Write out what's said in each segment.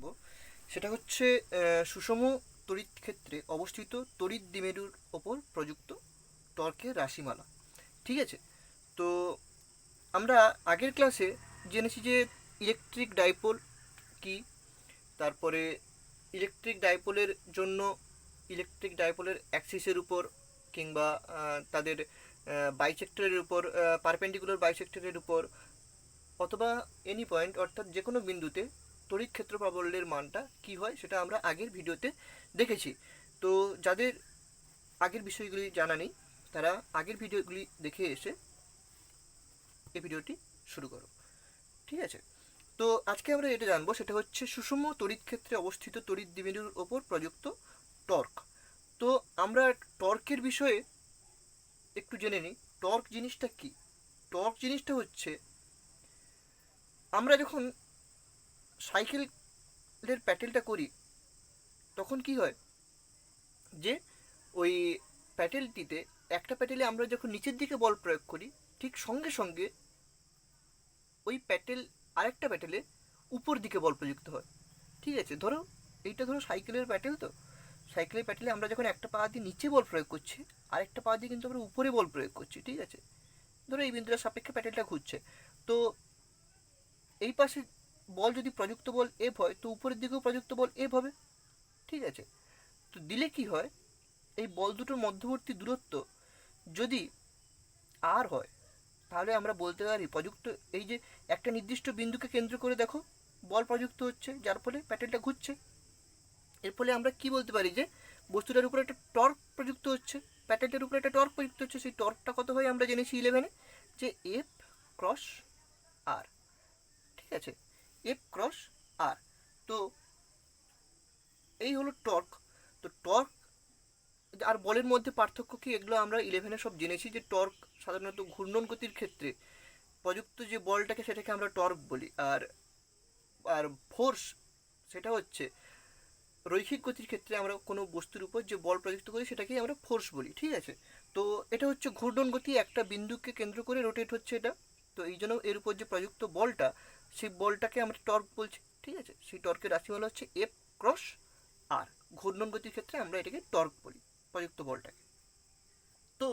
জানবো সেটা হচ্ছে সুষম তড়িৎ ক্ষেত্রে অবস্থিত তড়িৎ দ্বিমেরুর ওপর প্রযুক্ত টর্কের রাশিমালা। ঠিক আছে, তো আমরা আগের ক্লাসে জেনেছি যে ইলেকট্রিক ডাইপোল কি, তারপরে ইলেকট্রিক ডাইপোলের জন্য ইলেকট্রিক ডাইপোলের অ্যাক্সিসের উপর কিংবা তাদের বাইসেক্টরের উপর, পারপেন্ডিকুলার বাইসেক্টরের উপর অথবা এনি পয়েন্ট অর্থাৎ যে কোনো বিন্দুতে তড়িৎ ক্ষেত্র প্রাবল্যের মানটা কি হয় সেটা আমরা আগের ভিডিওতে দেখেছি। তো যাদের আগের বিষয়গুলি জানা নেই তারা আগের ভিডিওগুলি দেখে এসে এই ভিডিওটি শুরু করো। ঠিক আছে, তো আজকে আমরা এটা জানবো সেটা হচ্ছে সুষম তড়িৎ ক্ষেত্রে অবস্থিত তড়িৎ দ্বিমেরুর ওপর প্রযুক্ত টর্ক। তো আমরা টর্কের বিষয়ে একটু জেনে নিই। টর্ক জিনিসটা কি? টর্ক জিনিসটা হচ্ছে আমরা যখন সাইকেলের প্যাটেলটা করি তখন কি হয় যে ওই প্যাটেলটিতে একটা প্যাটেলে আমরা যখন নিচের দিকে বল প্রয়োগ করি ঠিক সঙ্গে সঙ্গে ওই প্যাটেল আরেকটা প্যাটেলে উপর দিকে বল প্রযুক্ত হয়। ঠিক আছে, ধরো এইটা ধরো সাইকেলের প্যাটেল, তো সাইকেলের প্যাটেলে আমরা যখন একটা পা দিয়ে নিচে বল প্রয়োগ করছি আরেকটা পা দিয়ে কিন্তু আমরা উপরে বল প্রয়োগ করছি। ঠিক আছে, ধরো এই বিন্দুটার সাপেক্ষে প্যাটেলটা ঘুরছে, তো এই পাশে বল যদি প্রযুক্ত বল এফ হয় তো উপরের দিকেও প্রযুক্ত বল এফ হবে। ঠিক আছে, তো দিলে কি হয়, এই বল দুটোর মধ্যবর্তী দূরত্ব যদি আর হয় তাহলে আমরা বলতে পারি প্রযুক্ত, এই যে একটা নির্দিষ্ট বিন্দুকে কেন্দ্র করে দেখো বল প্রযুক্ত হচ্ছে যার ফলে প্যাটেলটা ঘুরছে, এর ফলে আমরা কি বলতে পারি যে বস্তুটার উপরে একটা টর্ক প্রযুক্ত হচ্ছে, প্যাটেলটার উপরে একটা টর্ক প্রযুক্ত হচ্ছে। সেই টর্কটা কত হয় আমরা জেনেছি 11-এ যে এফ ক্রস আর। ঠিক আছে, এফ ক্রস আর। তো এই হলো টর্ক। তো টর্ক আর বলের মধ্যে পার্থক্য কি এগুলো আমরা 11-এ সব জেনেছি যে টর্ক সাধারণত ঘূর্ণন গতির ক্ষেত্রে প্রযুক্ত যে বলটাকে সেটাকে আমরা টর্ক বলি, আর আর ফোর্স সেটা হচ্ছে রৈখিক গতির ক্ষেত্রে আমরা কোনো বস্তুর উপর যে বল প্রযুক্ত করি সেটাকেই আমরা ফোর্স বলি। ঠিক আছে, তো এটা হচ্ছে ঘূর্ণন গতি, একটা বিন্দুকে কেন্দ্র করে রোটেট হচ্ছে এটা, তো এই জন্য এর উপর যে প্রযুক্ত বলটা সেই বলটাকে আমরা টর্ক বলছি। ঠিক আছে, সেই টর্কের রাশিমালা হচ্ছে এফ ক্রস আর। ঘূর্ণন গতির ক্ষেত্রে আমরা এটাকে টর্ক বলি প্রযুক্ত বলটাকে। তো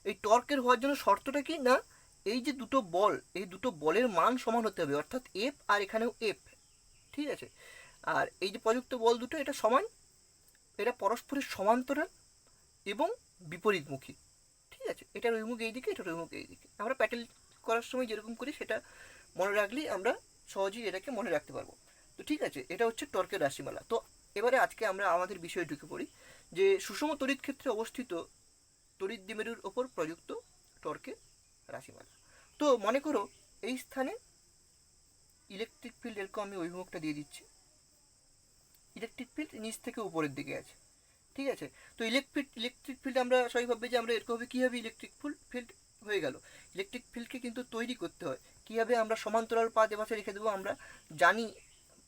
এই টর্কের হওয়ার জন্য শর্তটা কি না, এই যে দুটো বল এই দুটো বলের মান সমান হতে হবে, অর্থাৎ এফ আর এখানেও এফ। ঠিক আছে, আর এই যে প্রযুক্ত বল দুটো এটা সমান, এটা পরস্পরের সমান্তরাল এবং বিপরীতমুখী। ঠিক আছে, এটার অভিমুখ এইদিকে এটার অভিমুখ এইদিকে। আমরা প্যাটেল করার সময় যেরকম করি সেটা মনে রাখলেই আমরা সহজেই এটাকে মনে রাখতে পারবো। তো ঠিক আছে, এটা হচ্ছে টর্কের রাশিমালা। তো এবারে আজকে আমরা আমাদের বিষয়ে ঢুকে পড়ি যে সুষম তড়িৎ ক্ষেত্রে অবস্থিত তড়িৎ দ্বিমেরুর ওপর প্রযুক্ত টর্কের রাশিমালা। তো মনে করো এই স্থানে ইলেকট্রিক ফিল্ড এরকম আমি অভিমুখটা দিয়ে দিচ্ছি, ইলেকট্রিক ফিল্ড নিচ থেকে উপরের দিকে আছে। ঠিক আছে, তো ইলেকট্রিক ফিল্ড আমরা সবাই ভাববে যে আমরা এরকমভাবে কীভাবে ইলেকট্রিক ফিল্ড হয়ে গেল। ইলেকট্রিক ফিল্ডকে কিন্তু তৈরি করতে হয়, কীভাবে আমরা সমান্তরাল পাত এপাশে রেখে দেবো। আমরা জানি,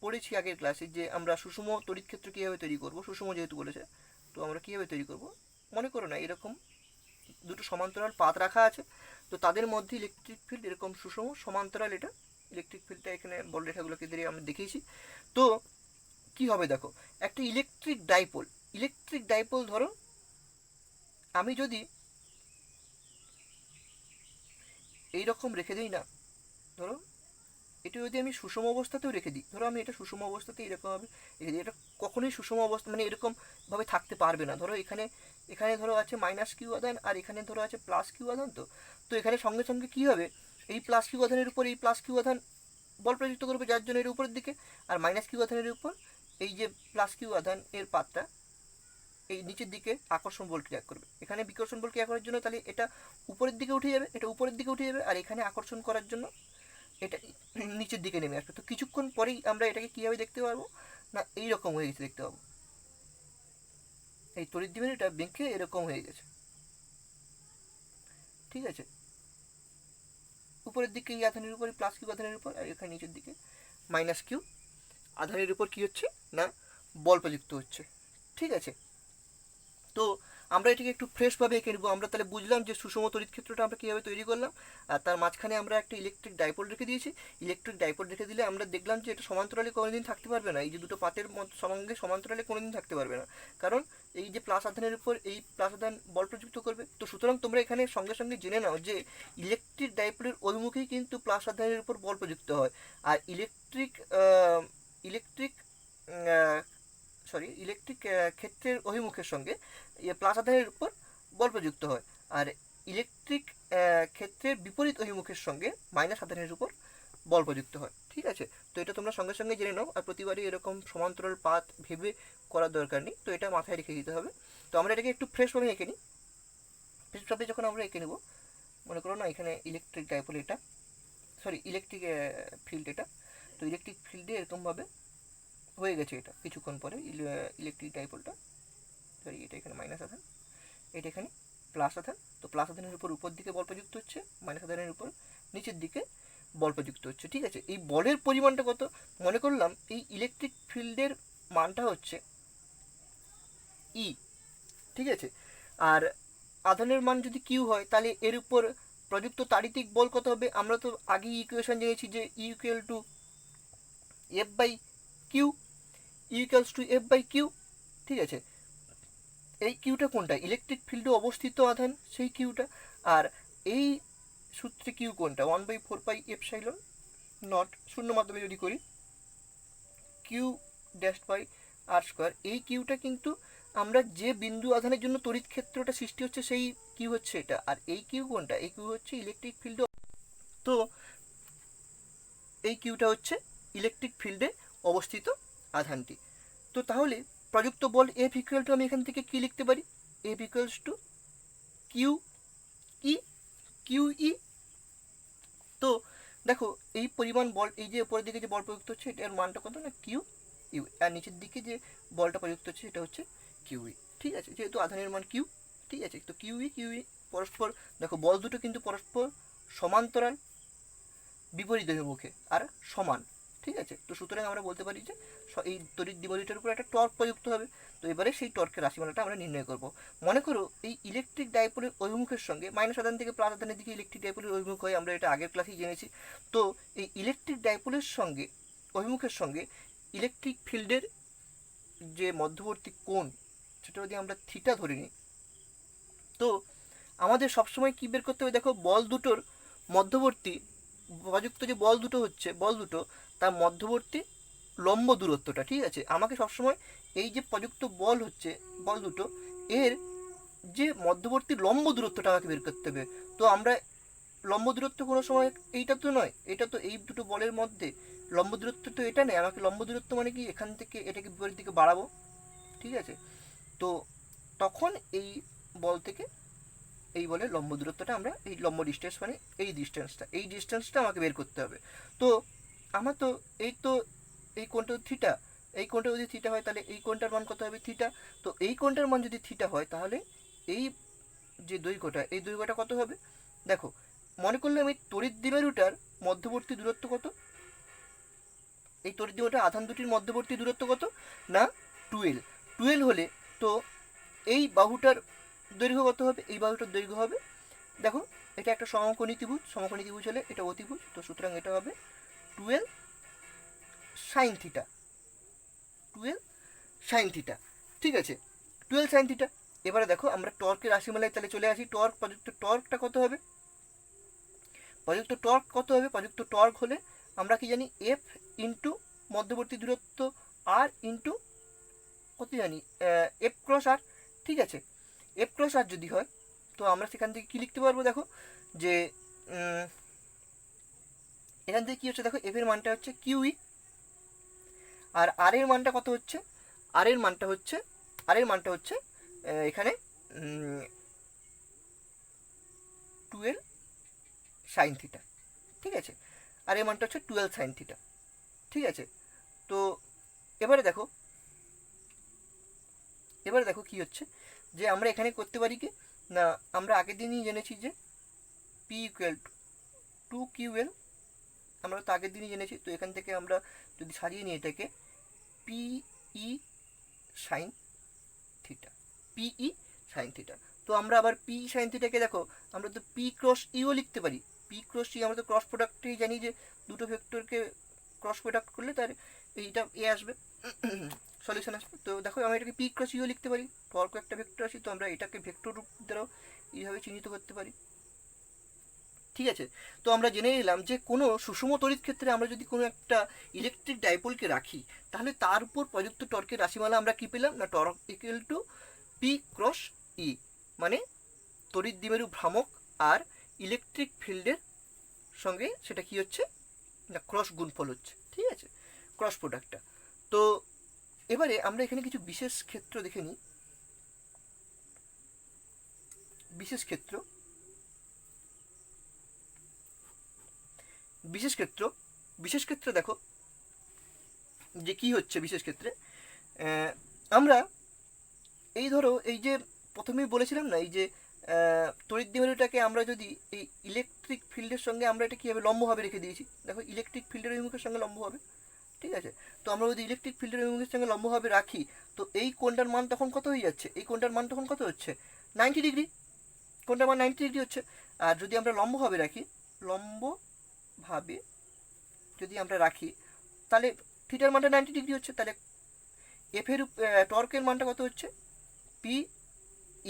পড়েছি আগের ক্লাসে যে আমরা সুষম তড়িৎ ক্ষেত্র কীভাবে তৈরি করব, সুষম যেহেতু বলেছে, তো আমরা কীভাবে তৈরি করব মনে করো না এরকম দুটো সমান্তরাল পাত রাখা আছে, তো তাদের মধ্যে ইলেকট্রিক ফিল্ড এরকম সুষম সমান্তরাল, এটা ইলেকট্রিক ফিল্ডটা এখানে বল রেখাগুলোকে দিয়ে আমরা দেখিয়েছি। তো কি হবে দেখো, একটা ইলেকট্রিক ডাইপোল ধরো আমি যদি এইরকম রেখে দিই না, ধরো এটা যদি আমি সুষম অবস্থাতেও রেখে দিই, ধরো আমি এটা সুষম অবস্থাতে এরকমভাবে রেখে দিই, এটা কখনোই সুষম অবস্থা মানে এরকমভাবে থাকতে পারবে না। ধরো এখানে এখানে ধরো আছে মাইনাস কিউ আধান আর এখানে ধরো আছে প্লাস কিউ আধান, তো তো এখানে সঙ্গে সঙ্গে কী হবে, এই প্লাস কিউ আধানের উপর এই প্লাস কিউ আধান বল প্রযুক্ত করবে যার জন্য এর উপরের দিকে, আর মাইনাস কিউ আধানের উপর এই যে প্লাস কিউ আধান এর পাতটা এই নিচের দিকে আকর্ষণ বল ক্রিয়া করবে। এখানে বিকর্ষণ বল ক্রিয়া করার জন্য তাহলে এটা উপরের দিকে উঠে যাবে, এটা উপরের দিকে উঠে যাবে, আর এখানে আকর্ষণ করার জন্য এটা নিচের দিকে নেমে আসবে। তো কিছুক্ষণ পরেই আমরা এটাকে কীভাবে দেখতে পারবো না, এইরকম হয়ে গেছে দেখতে পাবো, এই তড়িৎ দ্বিমেরু এটা বেঁকে এরকম হয়ে গেছে। ঠিক আছে, উপরের দিকে এই আধানের উপর প্লাস কিউ আধানের উপর, আর এখানে নিচের দিকে মাইনাস কিউ আধানের উপর কী হচ্ছে না বল প্রযুক্ত হচ্ছে। ঠিক আছে, তো আমরা এটাকে একটু ফ্রেশভাবে এঁকে নেবো। আমরা তাহলে বুঝলাম যে সুষম তড়িৎ ক্ষেত্রটা আমরা কীভাবে তৈরি করলাম, আর তার মাঝখানে আমরা একটা ইলেকট্রিক ডাইপোল রেখে দিয়েছি। ইলেকট্রিক ডাইপোল রেখে দিলে আমরা দেখলাম যে এটা সমান্তরালে কোনোদিন থাকতে পারবে না, এই যে দুটো পাতের সঙ্গে সমান্তরালে কোনোদিন থাকতে পারবে না, কারণ এই যে প্লাস আধানের উপর এই প্লাস আধান বল প্রযুক্ত করবে। তো সুতরাং তোমরা এখানে সঙ্গে সঙ্গে জেনে নাও যে ইলেকট্রিক ডাইপোলের অভিমুখেই কিন্তু প্লাস আধানের উপর বল প্রযুক্ত হয়, আর ইলেকট্রিক ইলেকট্রিক ইলেকট্রিক ক্ষেত্রের অভিমুখের সঙ্গে প্লাস আধানের উপর বল প্রযুক্ত হয়, আর ইলেকট্রিক ক্ষেত্রের বিপরীত অভিমুখের সঙ্গে মাইনাস আধানের উপর বল প্রযুক্ত হয়। ঠিক আছে, তো এটা তোমরা সঙ্গে সঙ্গে জেনে নাও, আর প্রতিবারই এরকম সমান্তরাল পাত ভেবে করার দরকার নেই, তো এটা মাথায় রেখে দিতে হবে। তো আমরা এটাকে একটু ফ্রেশভাবে এঁকে নিই। ফ্রেশভাবে যখন আমরা এঁকে নেব, মনে করো না এখানে ইলেকট্রিক ডাইপোল এটা, ইলেকট্রিক ফিল্ড এটা, তো ইলেকট্রিক ফিল্ডে এরকমভাবে হয়ে গেছে এটা কিছুক্ষণ পরে ইলেকট্রিক ডাইপোলটা, এটা এখানে মাইনাস আধান, এটা এখানে প্লাস আধান, তো প্লাস আধানের উপর দিকে বল প্রযুক্ত হচ্ছে, মাইনাস আধানের উপর নিচের দিকে বল প্রযুক্ত হচ্ছে। ঠিক আছে, এই বলের পরিমাণটা কত, মনে করলাম এই ইলেকট্রিক ফিল্ডের মানটা হচ্ছে ই। ঠিক আছে, আর আধানের মান যদি কিউ হয় তাহলে এর উপর প্রযুক্ত তাড়িতিক বল কত হবে, আমরা তো আগেই ইকুয়েশন জেনেছি যে equal to F by Q, equals to F by Q. ঠিক আছে, এই কিউটা কোনটা, ইলেকট্রিক ফিল্ডে অবস্থিত আধান সেই কিউটা, আর এই সূত্রে কিউ কোনটা, 1/4πε নট, শূন্য মাধ্যমে যদি করি Q dash by R square, এই কিউটা কিন্তু আমরা যে বিন্দু আধানের জন্য তড়িৎ ক্ষেত্রটা সৃষ্টি হচ্ছে সেই কিউ হচ্ছে এটা, আর এই কিউ কোনটা, এই কিউ হচ্ছে ইলেকট্রিক ফিল্ডে, তো এই কিউটা হচ্ছে ইলেকট্রিক ফিল্ডে অবস্থিত আধানটি। তো তাহলে প্রযুক্ত বল এফ ইকুয়াল টু আমি এখান থেকে কি লিখতে পারি, F equals to Q E, Q E. তো দেখো এই পরিমাণ বল, এই যে উপরের দিকে যে বল প্রযুক্ত হচ্ছে এটার মানটা কত না কিউ ইউ, আর নিচের দিকে যে বলটা প্রযুক্ত হচ্ছে সেটা হচ্ছে কিউ ই। ঠিক আছে, যেহেতু আধানের মান কিউ, ঠিক আছে, তো কিউ ই পরস্পর, দেখো বল দুটো কিন্তু পরস্পর সমান্তরাল, বিপরীত অভিমুখে আর সমান। ঠিক আছে, তো সুতরাং আমরা বলতে পারি যে এই তড়িৎ দ্বিবলিটার উপর একটা টর্ক প্রযুক্ত হবে। তো এবারে সেই টর্কের রাশিমালাটা আমরা নির্ণয় করব। মনে করো এই ইলেকট্রিক ডাইপোলের অভিমুখের সঙ্গে মাইনাস আধান থেকে প্লাস আধানের দিকে ইলেকট্রিক ডাইপোলের অভিমুখ হয়, আমরা এটা আগের ক্লাসেই জেনেছি। তো এই ইলেকট্রিক ডাইপোলের সঙ্গে অভিমুখের সঙ্গে ইলেকট্রিক ফিল্ডের যে মধ্যবর্তী কোণ, সেটা যদি আমরা থিটা ধরে নিই, তো আমাদের সবসময় কী বের করতে হবে, দেখো বল দুটোর মধ্যবর্তী প্রযুক্ত যে বল দুটো হচ্ছে, বল দুটো তার মধ্যবর্তী লম্ব দূরত্বটা, ঠিক আছে, আমাকে সবসময় এই যে প্রযুক্ত বল হচ্ছে বল দুটো এর যে মধ্যবর্তী লম্ব দূরত্বটা আমাকে বের করতে হবে। তো আমরা লম্ব দূরত্ব কোনো সময় এইটা তো নয়, এটা তো এই দুটো বলের মধ্যে লম্ব দূরত্ব তো এটা নেই, আমাকে লম্ব দূরত্ব মানে কি এখান থেকে এটাকে বিপরীত দিকে বাড়াবো। ঠিক আছে, তো তখন এই বল থেকে এই বলে লম্ব দূরত্বটা আমরা, এই লম্ব ডিস্টেন্স মানে এই ডিস্টেন্সটা আমাকে বের করতে হবে। তো আমার তো এই কোণটা থিটা, এই কোণটা যদি থিটা হয় তাহলে এই কোণটার মান কত হবে থিটা, তো এই কোণটার মান যদি থিটা হয় তাহলে এই যে দৈর্ঘ্যটা, এই দৈর্ঘ্যটা কত হবে, দেখো মনে করলাম এই তড়িৎ দ্বিমেরুটার মধ্যবর্তী দূরত্ব কত, এই তড়িৎ দ্বিমেরুটার আধান দুটির মধ্যবর্তী দূরত্ব কত না 12 হলে, তো এই বাহুটার দৈর্ঘ্য কত হবে, এই বাহুটার দৈর্ঘ্য হবে, দেখো এটা একটা সমকোণী ত্রিভুজ হলে এটা অতিভুজ, তো সুতরাং এটা হবে 12 সাইন থিটা, 12 সাইন থিটা। ঠিক আছে, 12 সাইন থিটা। এবারে দেখো আমরা টর্কের রাশিমালায় তাহলে চলে আসি, প্রযুক্ত টর্কটা কত হবে, প্রযুক্ত টর্ক হলে আমরা কি জানি এফ ইন্টু মধ্যবর্তী দূরত্ব আর ইন্টু কত জানি এফ ক্রস আর। ঠিক আছে, এফ ক্রস আর যদি হয় তো আমরা সেখান থেকে কী লিখতে পারবো, দেখো যে এখান থেকে কী হচ্ছে, দেখো এফ এর মানটা হচ্ছে কিউই, আর আর এর মানটা কত হচ্ছে, আর এর মানটা হচ্ছে এখানে 12 সাইন থিটা। ঠিক আছে, আর এর মানটা হচ্ছে 12 সাইন থিটা। ঠিক আছে, তো এবারে দেখো কি হচ্ছে, যে আমরা এখানে করতে পারি কি না, আমরা আগের দিনই জেনেছি যে P equal to Q L, আমরা তো আগের দিনই জেনেছি, তো এখান থেকে আমরা যদি সাজিয়ে নিই এটাকে পিই সাইন থিটা, পিই সাইন থিটা। তো আমরা আবার পি সাইন থিটাকে দেখো আমরা তো পি ক্রস ইও লিখতে পারি। পি ক্রস ই আমরা তো ক্রস প্রোডাক্টেই জানি যে দুটো ভেক্টরকে ক্রস প্রোডাক্ট করলে তার এইটা এ আসবে, সলিউশন আসবে। তো দেখো আমরা এটাকে পি ক্রস ইও লিখতে পারি, টর্ক একটা ভেক্টর আসি, তো আমরা এটাকে ভেক্টর রূপ দ্বারাও এইভাবে চিহ্নিত করতে পারি। ঠিক আছে, তো আমরা জেনে নিলাম যে কোনো সুষম তড়িৎ ক্ষেত্রে আমরা যদি কোনো একটা ইলেকট্রিক ডাইপোলকে রাখি তাহলে তার উপর প্রযুক্ত টর্কের রাশিমালা আমরা কী পেলাম না torque equal to P cross E, মানে তড়িৎ দ্বিমেরু ভ্রামক আর ইলেকট্রিক ফিল্ডের সঙ্গে সেটা কি হচ্ছে না ক্রস গুণফল হচ্ছে। ঠিক আছে, ক্রস প্রোডাক্টটা। তো এবারে আমরা এখানে কিছু বিশেষ ক্ষেত্র দেখে নিই। বিশেষ ক্ষেত্র বিশেষ ক্ষেত্রে দেখো যে কি হচ্ছে বিশেষ ক্ষেত্রে। আমরা এই ধরো এই যে প্রথমেই বলেছিলাম না এই যে তড়িৎ দ্বিমেরুটাকে আমরা যদি এই ইলেকট্রিক ফিল্ডের সঙ্গে আমরা এটা কীভাবে লম্বভাবে রেখে দিয়েছি, দেখো ইলেকট্রিক ফিল্ডের অভিমুখের সঙ্গে লম্ব হবে। ঠিক আছে, তো আমরা যদি ইলেকট্রিক ফিল্ডের অভিমুখের সঙ্গে লম্বভাবে রাখি তো এই কোণটার মান তখন কত হয়ে যাচ্ছে, এই কোণটার মান তখন কত হচ্ছে 90 ডিগ্রি, কোণটার মান 90 ডিগ্রি হচ্ছে। আর যদি আমরা লম্বভাবে রাখি, লম্বভাবে যদি আমরা রাখি তাহলে থিটার মানটা 90 ডিগ্রি হচ্ছে, তাহলে এফের টর্কের মানটা কত হচ্ছে পি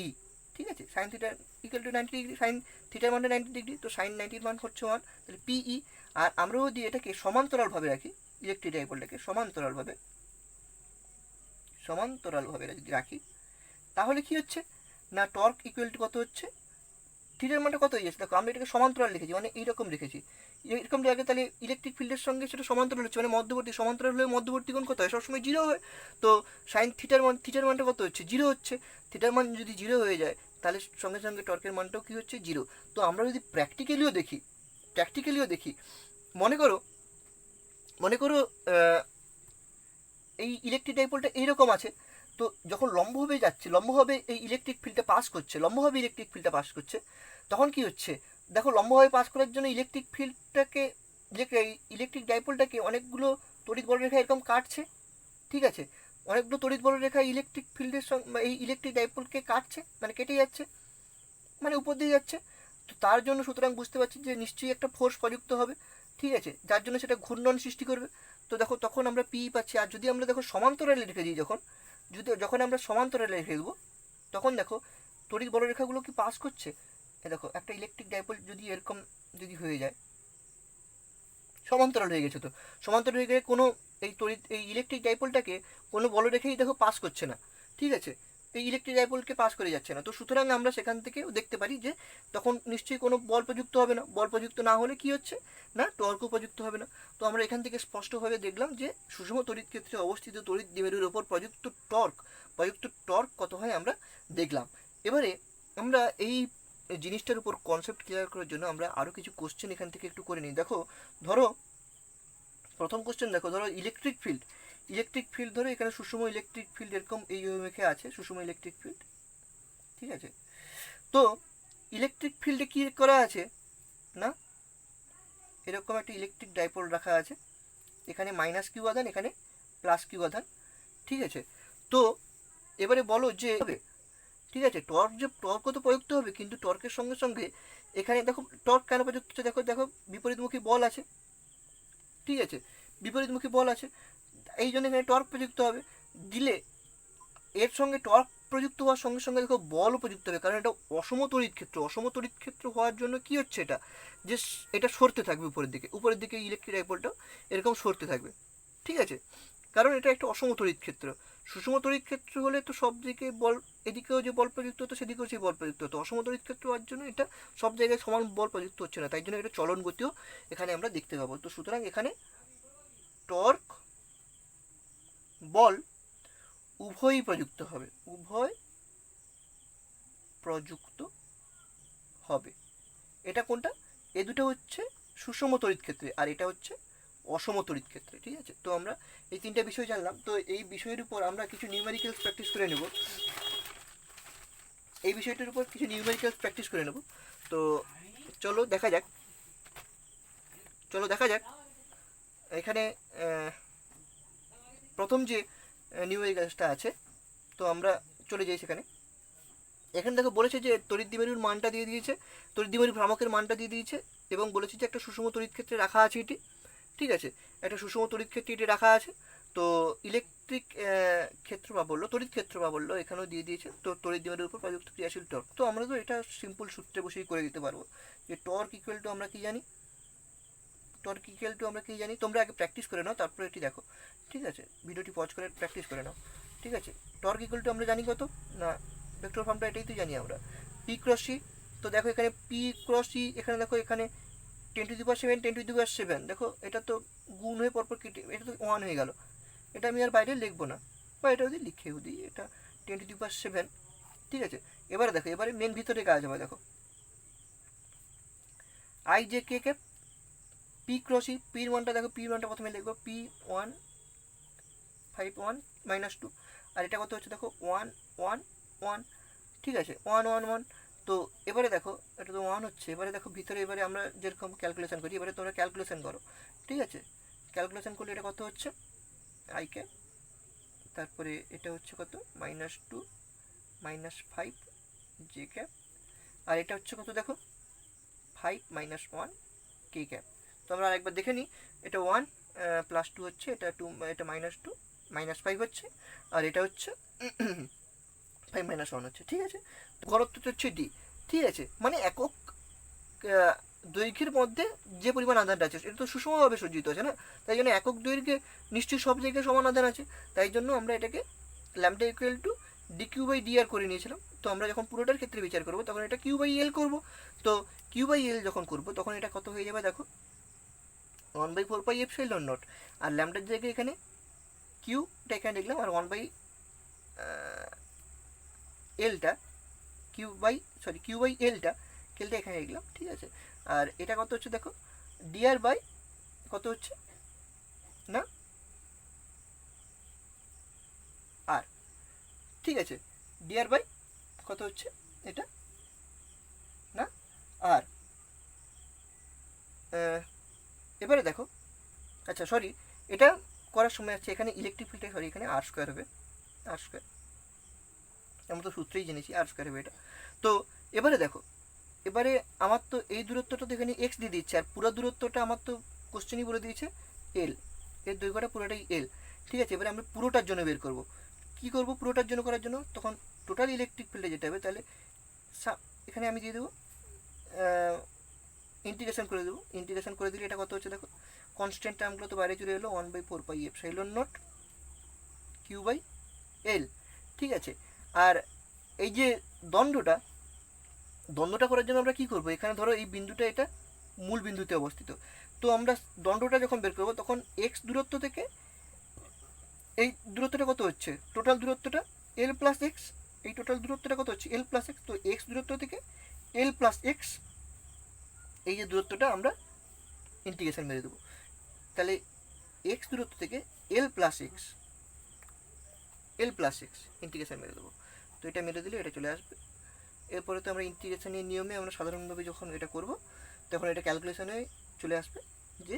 ই। ঠিক আছে, sine theta equal to 90 degree, sine থিটার মানটা 90 ডিগ্রি, তো সাইন 90 মান হচ্ছে 1, তাহলে পি ই। আর আমরা যদি এটাকে সমান্তরালভাবে রাখি, ইলেকট্রিক ডাইপোলটাকে সমান্তরালভাবে যদি রাখি তাহলে কি হচ্ছে না টর্ক ইকুয়াল টু কত হচ্ছে, থিটার মানটা কত হয়ে যাচ্ছে, দেখো আমরা এটাকে সমান্তরাল লিখেছি মানে এইরকম রেখেছি, এরকম জায়গায় তাহলে ইলেকট্রিক ফিল্ডের সঙ্গে সেটা সমান্তরাল হচ্ছে মানে মধ্যবর্তী, সমান্তরাল হলে মধ্যবর্তী কোণ কত হয় সবসময় 0 হয়। তো সাইন থিটার মানটা কত হচ্ছে 0 হচ্ছে, থিটার মান যদি 0 হয়ে যায় তাহলে সঙ্গে সঙ্গে টর্কের মানটাও কী হচ্ছে 0। তো আমরা যদি প্র্যাকটিক্যালিও দেখি মনে করো এই ইলেকট্রিক ডাইপোলটা এইরকম আছে, তো যখন লম্বভাবে এই ইলেকট্রিক ফিল্ডটা পাস করছে, তখন কি হচ্ছে দেখো লম্বভাবে পাস করার জন্য ইলেকট্রিক ডাইপোলটাকে অনেকগুলো তড়িৎ বলরেখা এরকম কাটছে। ঠিক আছে, অনেকগুলো তড়িৎ বলরেখা ইলেকট্রিক ফিল্ডের সঙ্গে এই ইলেকট্রিক ডাইপোলকে কাটছে মানে কেটে যাচ্ছে, মানে উপর দিয়ে যাচ্ছে। তো তার জন্য সুতরাং বুঝতে পারছি যে নিশ্চয়ই একটা ফোর্স প্রযুক্ত হবে। ঠিক আছে, যার জন্য সেটা ঘূর্ণন সৃষ্টি করবে। তো দেখো তখন আমরা পি পাচ্ছি। আর যদি আমরা দেখো সমান্তরালে রেখে দিই, যখন আমরা সমান্তরালে রেখে দেবো তখন দেখো তড়িৎ বলরেখাগুলো কি পাস করছে। দেখো একটা ইলেকট্রিক ডাইপোল যদি এরকম যদি হয়ে যায়, সমান্তরাল হয়ে গেছে, তো সমান্তরাল হয়ে গেলে কোনো এই ইলেকট্রিক ডাইপোলটাকে কোনো বলরেখাই দেখো পাস করছে না। ঠিক আছে, এই ইলেকট্রিক ডাইপোলকে পাস করে যাচ্ছে না, তো সুতরাং আমরা সেখান থেকে দেখতে পারি যে তখন নিশ্চয়ই কোনো বল প্রযুক্ত হবে না। বল প্রযুক্ত না হলে কি হচ্ছে না টর্ক প্রযুক্ত হবে না। তো আমরা এখান থেকে স্পষ্টভাবে দেখলাম যে সুষম তড়িৎ ক্ষেত্রে অবস্থিত তড়িৎ দ্বিমেরুর ওপর প্রযুক্ত টর্ক কত হয় আমরা দেখলাম। এবারে আমরা এই জিনিসটার উপর কনসেপ্ট ক্লিয়ার করার জন্য আমরা আরও কিছু কোশ্চেন এখান থেকে একটু করে নিই। দেখো ধরো প্রথম কোশ্চেন দেখো, ধরো ইলেকট্রিক ফিল্ড ধরো এখানে সুষম ইলেকট্রিক ফিল্ড এরকম এই অভিমুখে আছে সুষম ইলেকট্রিক ফিল্ড। ঠিক আছে, তো ইলেকট্রিক ফিল্ডে কী করা আছে না এরকম একটা ইলেকট্রিক ডাইপোল রাখা আছে, এখানে মাইনাস কিউ আধান, এখানে প্লাস কিউ আধান। ঠিক আছে, তো এবারে বলো যে ঠিক আছে টর্ক তো প্রযুক্ত হবে, কিন্তু টর্কের সঙ্গে সঙ্গে এখানে দেখো টর্ক কেন প্রযুক্ত হচ্ছে, দেখো বিপরীতমুখী বল আছে। ঠিক আছে, বিপরীতমুখী বল আছে, এই জন্য এখানে টর্ক প্রযুক্ত হবে। দিলে এর সঙ্গে টর্ক প্রযুক্ত হওয়ার সঙ্গে সঙ্গে দেখো বলও প্রযুক্ত হবে, কারণ এটা অসম তড়িৎ ক্ষেত্র হওয়ার জন্য কি হচ্ছে যে এটা সরতে থাকবে উপরের দিকে ইলেকট্রিক ডাইপোলটা এরকম সরতে থাকবে। ঠিক আছে, কারণ এটা একটা অসম তড়িৎ ক্ষেত্র। সুষম তড়িৎ ক্ষেত্র হলে তো সব দিকে বল, এদিকেও যে বল প্রযুক্ত হতো সেদিকেও সেই বল প্রযুক্ত হতো। অসম তড়িৎ ক্ষেত্র হওয়ার জন্য এটা সব জায়গায় সমান বল প্রযুক্ত হচ্ছে না, তাই জন্য এটা চলন গতিও এখানে আমরা দেখতে পাবো। তো সুতরাং এখানে টর্ক বল উভয়ই প্রযুক্ত হবে। এটা কোনটা, এ দুটো হচ্ছে সুষম তড়িৎ ক্ষেত্রে আর এটা হচ্ছে অসম তড়িৎ ক্ষেত্রে। ঠিক আছে, তো আমরা এই তিনটা বিষয় জানলাম। তো এই বিষয়ের উপর আমরা কিছু নিউমেরিক্যালস প্র্যাকটিস করে নেব, তো চলো দেখা যাক এখানে প্রথম যে নিউমেরিক্যালসটা আছে, তো আমরা চলে যাই সেখানে। এখানে দেখো বলেছে যে তড়িৎ দ্বিমেরুর মানটা দিয়ে দিয়েছে, তড়িৎ দ্বিমেরু ভ্রামকের মানটা দিয়ে দিয়েছে, এবং বলেছে যে একটা সুষম তড়িৎ ক্ষেত্রে রাখা আছে এটি। ঠিক আছে, একটা সুষম তড়িৎ ক্ষেত্রে এটি রাখা আছে। তো ইলেকট্রিক ক্ষেত্র বা বললো, তড়িৎ ক্ষেত্র বা বললো, এখানেও দিয়ে দিয়েছে। তো তড়িৎ দ্বিমেরুর উপর প্রযুক্ত ক্রিয়াশীল টর্ক, তো আমরা তো এটা সিম্পল সূত্রে বসেই করে দিতে পারবো যে টর্ক ইকুয়াল টু আমরা কি জানি, টর্ক ইকুয়াল টু আমরা কি জানি, তোমরা আগে প্র্যাকটিস করে নাও, তারপরে এটি দেখো। ঠিক আছে, ভিডিওটি পজ করে প্র্যাকটিস করে নাও। ঠিক আছে, টর্ক ইকুয়াল টু আমরা জানি কত না, ভেক্টর ফর্মটা এটাই তো জানি আমরা, পি ক্রস সি। তো দেখো এখানে পি ক্রস সি, এখানে দেখো এখানে 10⁻7 10⁻7, দেখো এটা তো গুণ হয়ে পরপর কেটে এটা তো 1 হয়ে গেল, এটা আমি আর বাইরে লিখবো না, বা এটা যদি লিখেও দিই, এটা 10⁻7। ঠিক আছে, এবারে দেখো, এবারে মেন ভিতরে কাজ হবে। দেখো I J K cap P ক্রসি, পির মানটা দেখো, পির মানটা প্রথমে লিখবো P1 5 1 -2, আর এটা কত হচ্ছে দেখো 1 1 1। ঠিক আছে, 1 1 1। তো এবারে দেখো এটা তো 1 হচ্ছে, এবারে দেখো ভিতরে, এবারে আমরা যেরকম ক্যালকুলেশন করি, এবারে তোমরা ক্যালকুলেশন করো। ঠিক আছে, ক্যালকুলেশন করলে এটা কত হচ্ছে আই ক্যাপ, তারপরে এটা হচ্ছে কত -2 -5 জে ক্যাপ, আর এটা হচ্ছে কত দেখো 5 -1 কে ক্যাপ। তো আমরা আরেকবার দেখে নিই, এটা 1 +2 হচ্ছে, এটা 2, এটা -2 -5 হচ্ছে, আর এটা হচ্ছে 5 -1 হচ্ছে। ঠিক আছে, ঘনত্বটা হচ্ছে ডি। ঠিক আছে, মানে একক দৈর্ঘ্যের মধ্যে যে পরিমাণ আধানটা আছে এটা তো সুষমভাবে সজ্জিত আছে না, তাই জন্য একক দৈর্ঘ্যে নিশ্চয়ই সব জায়গায় সমান আধান আছে, তাই জন্য আমরা এটাকে lambda equal to DQ by D R করে নিয়েছিলাম। তো আমরা যখন পুরোটার ক্ষেত্রে বিচার করবো তখন এটা কিউ বাই এল করবো। তো কিউ বাই এল যখন করবো তখন এটা কত হয়ে যাবে দেখো 1/4πε0, আর ল্যামডার জায়গায় এখানে কিউটা এখানে লিখলাম, আর 1/এলটা কিউ বাই এলটা এখানে লিখলাম। ঠিক আছে, আর এটা কত হচ্ছে দেখো ডিআর বাই কত হচ্ছে না আর। ঠিক আছে, ডিআর বাই কত হচ্ছে এটা না আর। এবারে দেখো, আচ্ছা সরি, এটা করার সময় আছে এখানে ইলেকট্রিক ফিল্ডটা, সরি এখানে আর স্কোয়ার হবে, আর স্কোয়ার, আমরা তো সূত্রেই জেনেছি আর স্কোয়ার হবে এটা। তো এবারে দেখো, এবারে আমার তো এই দূরত্বটা তো এখানে এক্স দিয়ে দিচ্ছে, আর পুরো দূরত্বটা আমার তো কোশ্চেনই বলে দিয়েছে এল, এর দৈর্ঘ্যটা পুরোটাই এল। ঠিক আছে, এবারে আমরা পুরোটার জন্য বের করব, কী করবো পুরোটার জন্য করার জন্য, তখন টোটাল ইলেকট্রিক ফিল্ডে যেতে হবে, তাহলে এখানে আমি দিয়ে দেবো ইন্টিগ্রেশন করে দেবো, ইন্টিগ্রেশন করে দিলে এটা কত হচ্ছে দেখো, কনস্ট্যান্ট টার্মগুলো তো বাইরে চলে এলো, 1/4πε0 কিউ বাই এল। ঠিক আছে, আর এই যে দ্বন্দ্বটা করার জন্য আমরা কী করবো, এখানে ধরো এই বিন্দুটা এটা মূল বিন্দুতে অবস্থিত, তো আমরা দণ্ডটা যখন বের করবো তখন এক্স দূরত্ব থেকে এই দূরত্বটা কত হচ্ছে, টোটাল দূরত্বটা এল প্লাস এক্স, এই টোটাল দূরত্বটা কত হচ্ছে এল প্লাস এক্স, তো এক্স দূরত্ব থেকে এল প্লাস এক্স, এই যে দূরত্বটা আমরা ইন্টিগ্রেশন মেরে দেবো, তাহলে এক্স দূরত্ব থেকে এল প্লাস এক্স ইন্টিগ্রেশন মেরে দেবো। তো এটা মেরে দিলে এটা চলে আসবে। এরপরে তো আমরা ইন্টিগ্রেশনের নিয়মে আমরা সাধারণভাবে যখন এটা করব তখন এটা ক্যালকুলেশনে চলে আসবে যে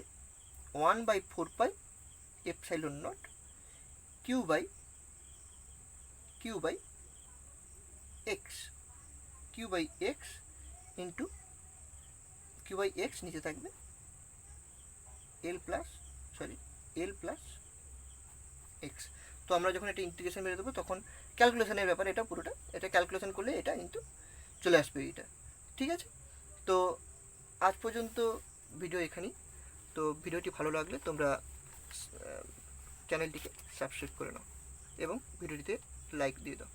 1/4πε0 Q by X into Q by X, নিচে থাকবে এল প্লাস এক্স। তো আমরা যখন এটা ইন্টিগ্রেশন মেরে দেবো তখন ক্যালকুলেশনের ব্যাপার, এটা পুরোটা এটা ক্যালকুলেশন করলে এটা কিন্তু চলে আসবে এইটা। ঠিক আছে, তো আজ পর্যন্ত ভিডিও এখানেই। তো ভিডিওটি ভালো লাগলে তোমরা চ্যানেলটিকে সাবস্ক্রাইব করে নাও এবং ভিডিওটিতে লাইক দিয়ে দাও।